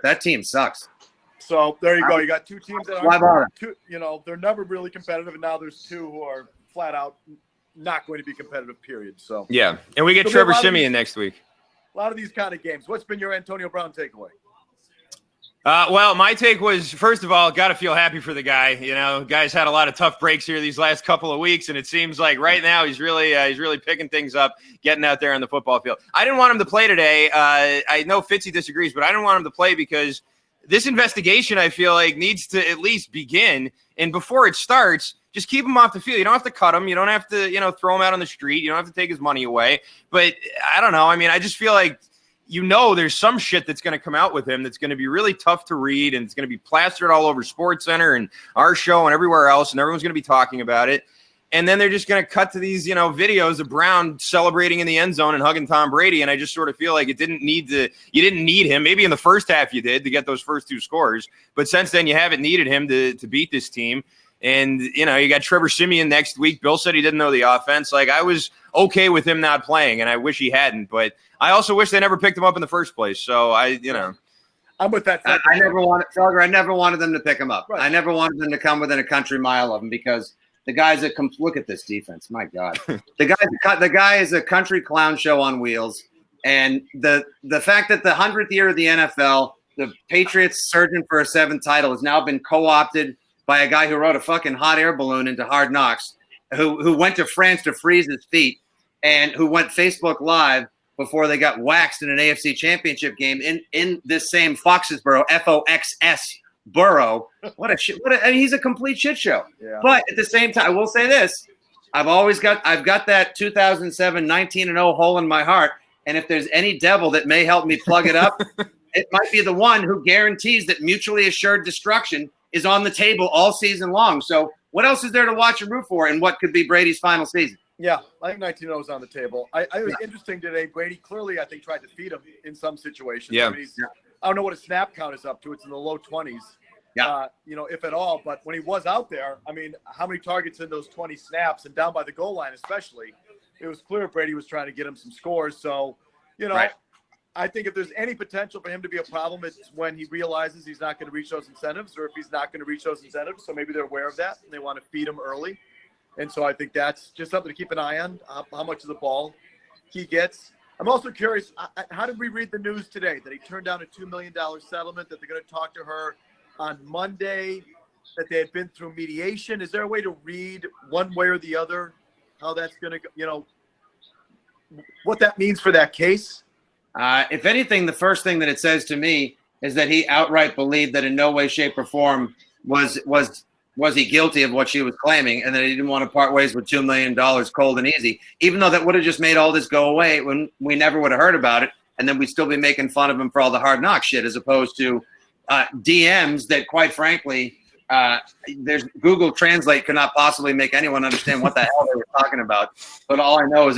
That team sucks. So there you go. You got two teams that Why bother? they're never really competitive, and now there's two who are flat out not going to be competitive, period. So yeah, and we get Trevor Siemian next week. A lot of these kind of games. What's been your Antonio Brown takeaway? Well, my take was, first of all, got to feel happy for the guy. You know, guy's had a lot of tough breaks here these last couple of weeks, and it seems like right now he's really picking things up, getting out there on the football field. I didn't want him to play today. I know Fitzy disagrees, but I didn't want him to play because this investigation, I feel like, needs to at least begin. And before it starts, just keep him off the field. You don't have to cut him. You don't have to, throw him out on the street. You don't have to take his money away. But I don't know. I mean, I just feel like, there's some shit that's going to come out with him that's going to be really tough to read, and it's going to be plastered all over SportsCenter and our show and everywhere else, and everyone's going to be talking about it. And then they're just going to cut to these, videos of Brown celebrating in the end zone and hugging Tom Brady. And I just sort of feel like you didn't need him. Maybe in the first half you did to get those first two scores. But since then you haven't needed him to beat this team. And, you got Trevor Siemian next week. Bill said he didn't know the offense. Like, I was okay with him not playing, and I wish he hadn't. But I also wish they never picked him up in the first place. So, I'm with that. I never wanted them to pick him up. Right. I never wanted them to come within a country mile of him because the guys that come – look at this defense. My God. The guy is a country clown show on wheels. And the fact that the 100th year of the NFL, the Patriots surging for a 7th title, has now been co-opted by a guy who rode a fucking hot air balloon into Hard Knocks, who went to France to freeze his feet, and who went Facebook Live before they got waxed in an AFC Championship game in this same Foxsborough, Foxs borough. What a shit! He's a complete shit show. Yeah. But at the same time, I will say this: I've got that 2007 19-0 hole in my heart, and if there's any devil that may help me plug it up, it might be the one who guarantees that mutually assured destruction is on the table all season long. So what else is there to watch and root for in what could be Brady's final season? Yeah, I think 19-0 is on the table. It was interesting today. Brady clearly, I think, tried to feed him in some situations. Yeah. I don't know what his snap count is up to. It's in the low 20s, if at all. But when he was out there, I mean, how many targets in those 20 snaps and down by the goal line especially, it was clear Brady was trying to get him some scores. So, right. I think if there's any potential for him to be a problem, it's when he realizes he's not going to reach those incentives, or if he's not going to reach those incentives. So maybe they're aware of that and they want to feed him early. And so I think that's just something to keep an eye on, how much of the ball he gets. I'm also curious, how did we read the news today that he turned down a $2 million settlement, that they're going to talk to her on Monday, that they had been through mediation? Is there a way to read one way or the other how that's going to, what that means for that case? If anything, the first thing that it says to me is that he outright believed that in no way, shape, or form was he guilty of what she was claiming, and that he didn't want to part ways with $2 million cold and easy, even though that would have just made all this go away when we never would have heard about it, and then we'd still be making fun of him for all the Hard Knock shit, as opposed to DMs that, quite frankly, there's Google Translate could not possibly make anyone understand what the hell they were talking about. But all I know is it was